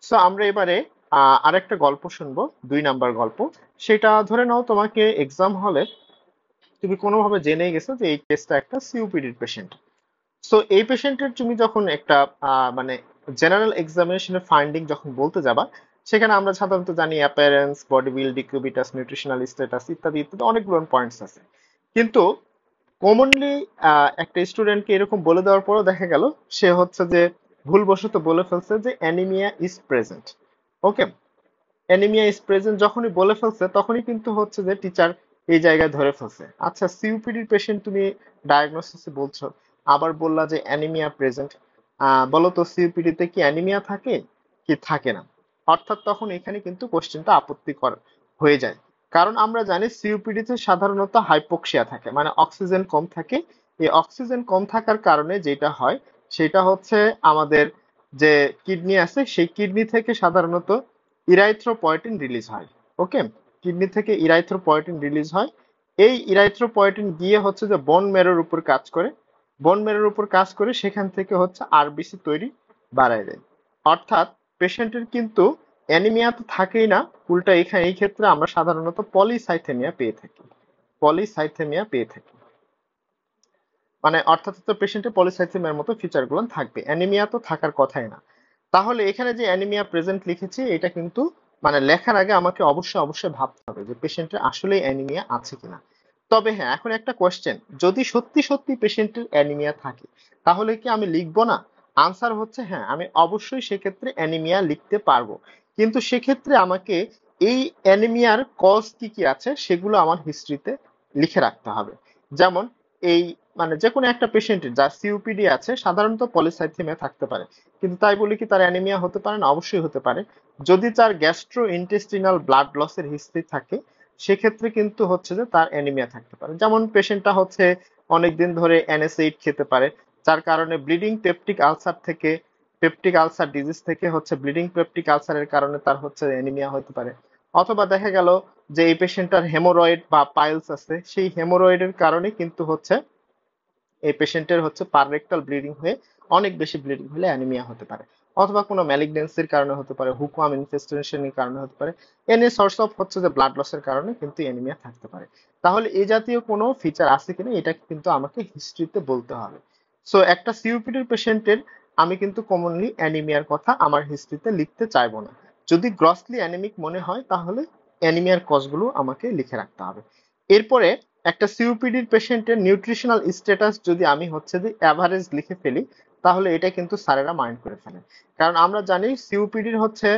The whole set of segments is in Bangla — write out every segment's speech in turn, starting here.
সো আমরা এবারে আরেকটা গল্প শুনবো, 2 নাম্বার গল্প। সেটা ধরে নাও তোমাকে এক্সাম হলে তুমি কোনোভাবে জেনে গেছো যে এই কেসটা একটা সিওপিডির পেশেন্ট। সো এই পেশেন্টের তুমি যখন একটা মানে জেনারেল এক্সামিনেশনের ফাইন্ডিং যখন বলতে যাবা, সেখানে আমরা সাধারণত জানি appearance, body build, decubitus, nutritional status ইত্যাদি ইত্যাদি অনেকগুলো পয়েন্টস আছে। কিন্তু কমনলি একটা স্টুডেন্টকে এরকম বলে দেওয়ার পরও দেখা গেল সে হচ্ছে যে ভুলবশত বলে ফেলছে যে anaemia is present. Okay, anaemia is present যখনই বলে ফেলছে তখনই কিন্তু হচ্ছে যে টিচার এই জায়গায় ধরে ফেলছে। আচ্ছা, সিওপিডির পেশেন্ট তুমি ডায়াগনোসিসে বলছো, আবার বললা যে অ্যানিমিয়া প্রেজেন্ট। বলো তো সিওপিডি তে কি অ্যানিমিয়া থাকে কি থাকে না? অর্থাৎ তখন এখানে কিন্তু কোশ্চেনটা আপত্তিকর হয়ে যায়। কারণ আমরা জানি সিওপিডি তে সাধারণত হাইপোক্সিয়া থাকে, মানে অক্সিজেন কম থাকে। এই অক্সিজেন কম থাকার কারণে যেটা হয় সেটা হচ্ছে আমাদের যে কিডনি আছে সেই কিডনি থেকে সাধারণত ইরাইথ্রোপয়েটিন রিলিজ হয়। ওকে, কিডনি থেকে ইরাইথ্রোপয়েটিন রিলিজ হয়। এই ইরাইথ্রোপয়েটিন গিয়ে হচ্ছে যে বোন ম্যারোর উপর কাজ করে, বোন ম্যারোর উপর কাজ করে সেখান থেকে হচ্ছে আরবিসি তৈরি বাড়ায় দেয়। অর্থাৎ পেশেন্টের কিন্তু অ্যানিমিয়া তো থাকেই না, উল্টা এখানে এই ক্ষেত্রে আমরা সাধারণত পলিসাইথেমিয়া পেয়ে থাকি। পলিসাইথেমিয়া পেয়ে থাকি মানে অর্থাৎ তো পেশেন্টের পলিসাইথেমিয়ার মতো ফিচারগুলো থাকবে, অ্যানিমিয়া তো থাকার কথাই না। তাহলে এখানে যে অ্যানিমিয়া প্রেজেন্ট লিখেছি এটা কিন্তু মানে লেখার আগে আমাকে অবশ্যই অবশ্যই ভাবতে হবে যে পেশেন্টের আসলে অ্যানিমিয়া আছে কিনা। তবে হ্যাঁ, এখন একটা কোয়েশ্চেন, যদি সত্যি সত্যি পেশেন্টের অ্যানিমিয়া থাকে তাহলে কি আমি লিখবো না? আনসার হচ্ছে হ্যাঁ, আমি অবশ্যই সেক্ষেত্রে অ্যানিমিয়া লিখতে পারবো। কিন্তু সেক্ষেত্রে আমাকে এই অ্যানিমিয়ার কজ কি কি আছে সেগুলো আমার হিস্ট্রিতে লিখে রাখতে হবে। যেমন এই মানে যে কোনো একটা পেশেন্টের যার সিওপিডি আছে সাধারণত পলিসাইথেমিয়া থাকতে পারে, কিন্তু তাই বলে কি তার অ্যানিমিয়া হতে পারে না? অবশ্যই হতে পারে। যদি তার গ্যাস্ট্রো ইন্টেস্টিনাল ব্লাড লসের হিস্ট্রি থাকে সেক্ষেত্রে কিন্তু হচ্ছে যে তার অ্যানিমিয়া থাকতে পারে। যেমন পেশেন্টটা হচ্ছে অনেকদিন ধরে এনএসএইড খেতে পারে, যার কারণে ব্লিডিং পেপটিক আলসার থেকে, পেপটিক আলসার ডিজিজ থেকে হচ্ছে ব্লিডিং পেপটিক আলসারের কারণে তার হচ্ছে অ্যানিমিয়া হতে পারে। অথবা দেখা গেল যে এই পেশেন্টটার হেমোরয়েড বা পাইলস আছে, সেই হেমোরয়েডের কারণে কিন্তু হচ্ছে এই পেশেন্টের হচ্ছে পাররেক্টাল ব্লিডিং হয়ে অনেক বেশি ব্লিডিং হলে অ্যানিমিয়া হতে পারে। অথবা কোনো ম্যালিগনেন্সির কারণে হতে পারে, হুকওয়াম ইনফেস্টেশনের কারণে হতে পারে। এনি সোর্স অফ হচ্ছে যে ব্লাড লসের কারণে কিন্তু অ্যানিমিয়া থাকতে পারে। তাহলে এই জাতীয় কোনো ফিচার আছে কিনা এটা কিন্তু আমাকে হিস্ট্রিতে বলতে হবে। সো একটা সিওপিডির পেশেন্টের আমি কিন্তু কমনলি অ্যানিমিয়ার কথা আমার হিস্ট্রিতে লিখতে চাইবো না। যদি গ্রসলি অ্যানিমিক মনে হয় তাহলে অ্যানিমিয়ার কজগুলো আমাকে লিখে রাখতে হবে। এরপরে একটা সিওপিডির পেশেন্টের নিউট্রিশনাল স্ট্যাটাস যদি আমি হচ্ছে যে অ্যাভারেজ লিখে ফেলি তাহলে এটা কিন্তু স্যারেরা মাইন্ড করে ফেলে। কারণ আমরা জানি সিওপিডির হচ্ছে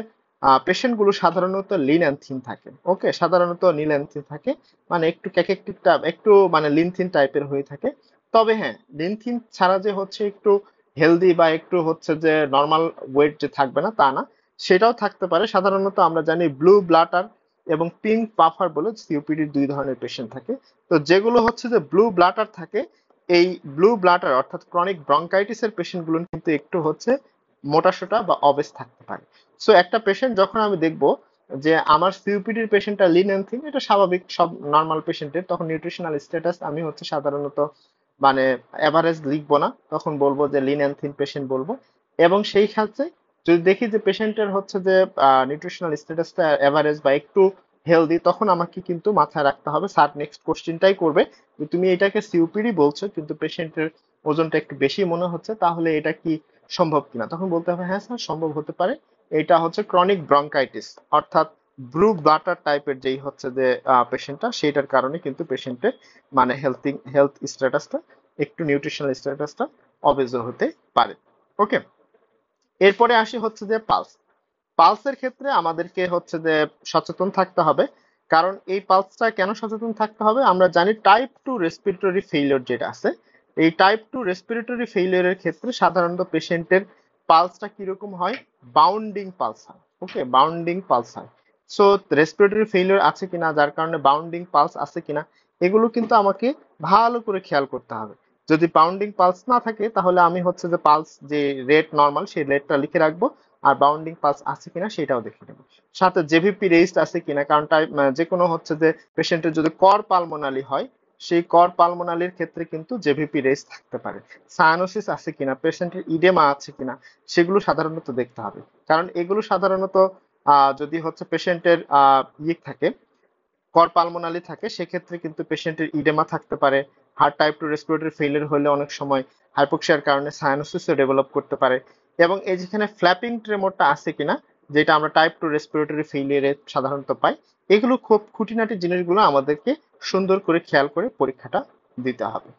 পেশেন্ট গুলো সাধারণত লিন অ্যান্ড থিন থাকে। ওকে, সাধারণত নীল অ্যান্ড থিন থাকে, মানে একটু ক্যাকেকটিকটা একটু মানে লিন থিন টাইপের হয়ে থাকে। তবে হ্যাঁ, লিন থিন ছাড়া যে হচ্ছে একটু হেলদি বা একটু হচ্ছে যে নর্মাল ওয়েট যে থাকবে না তা না, সেটাও থাকতে পারে। সাধারণত আমরা জানি ব্লু ব্লাটার এবং পিঙ্ক পাফার বলে সিওপিডির 2 ধরনের পেশেন্ট থাকে। তো যেগুলো হচ্ছে যে ব্লু ব্লাটার থাকে, এই ব্লু ব্লাটার অর্থাৎ ক্রনিক ব্রঙ্কাইটিসের পেশেন্ট গুলো কিন্তু একটু হচ্ছে মোটাসোটা বা অবেস থাকতে পারে। সো একটা পেশেন্ট যখন আমি দেখব যে আমার সিওপিডির পেশেন্টটা লিন অ্যান্ড থিন, এটা স্বাভাবিক সব নর্মাল পেশেন্টের, তখন নিউট্রিশনাল স্ট্যাটাস আমি হচ্ছে সাধারণত মানে এভারেজ লিখবো না, তখন বলবো যে লিন অ্যান্ড থিন পেশেন্ট বলবো। এবং সেই ক্ষেত্রে যদি দেখি যে পেশেন্টের হচ্ছে যে নিউট্রিশনাল স্ট্যাটাসটা এভারেজ বা একটু হেলদি, তখন আমাকে কিন্তু মাথায় রাখতে হবে স্যার নেক্সট কোশ্চেনটাই করবে যে তুমি এটাকে সিওপিডি বলছো কিন্তু পেশেন্টের ওজনটা একটু বেশি মনে হচ্ছে, তাহলে এটা কি সম্ভব কিনা? তখন বলতে হবে হ্যাঁ স্যার সম্ভব হতে পারে, এটা হচ্ছে ক্রনিক ব্রঙ্কাইটিস অর্থাৎ ব্লু ব্লাটার টাইপের যেই হচ্ছে যে পেশেন্টটা, সেইটার কারণে কিন্তু পেশেন্টের মানে হেলথ স্ট্যাটাসটা একটু নিউট্রিশনাল স্ট্যাটাসটা অবেজো হতে পারে। ওকে, এরপরে আসি হচ্ছে যে পালস। পালসের ক্ষেত্রে আমাদেরকে হচ্ছে যে সচেতন থাকতে হবে। কারণ এই পালসটা কেন সচেতন থাকতে হবে, আমরা জানি টাইপ 2 রেসপিরেটরি ফেইলিওর যেটা আছে, এই টাইপ 2 রেসপিরেটরি ফেইলিওরের ক্ষেত্রে সাধারণত পেশেন্টের পালসটা কিরকম হয়? বাউন্ডিং পালস হয়। ওকে, বাউন্ডিং পালস হয়। সো রেসপিরেটরি ফেইলিওর আছে কিনা, যার কারণে বাউন্ডিং পালস আছে কিনা, এগুলো কিন্তু আমাকে ভালো করে খেয়াল করতে হবে। যদি বাউন্ডিং পালস না থাকে তাহলে আমি হচ্ছে যে পালস যে রেট নর্মাল সেই রেটটা লিখে রাখবো, আর বাউন্ডিং পালস আছে কিনা সেটাও দেখে নেবো। সাথে জেভিপি রেইজড আছে কিনা, কারণ যে কোনো হচ্ছে যে পেশেন্টের যদি কর পালমোনালি হয় সেই কর পালমোনালির ক্ষেত্রে কিন্তু জেভিপি রেস থাকতে পারে। সায়ানোসিস আছে কিনা, পেশেন্টের ইডেমা আছে কিনা, সেগুলো সাধারণত দেখতে হবে। কারণ এগুলো সাধারণত যদি হচ্ছে পেশেন্টের থাকে, কর পালমোনালি থাকে, সেক্ষেত্রে কিন্তু পেশেন্টের ইডেমা থাকতে পারে। Heart type two respiratory failure হলে অনেক সময় হাইপোক্সিয়ার কারণে সায়ানোসিসও ডেভেলপ করতে পারে। এবং এই যেখানে ফ্ল্যাপিং ট্রেমরটা আছে কিনা, যেটা আমরা টাইপ টু রেসপিরেটরি ফেলিয়ারে সাধারণত পাই, এগুলো খুব খুঁটিনাটি জিনিসগুলো আমাদেরকে সুন্দর করে খেয়াল করে পরীক্ষাটা দিতে হবে।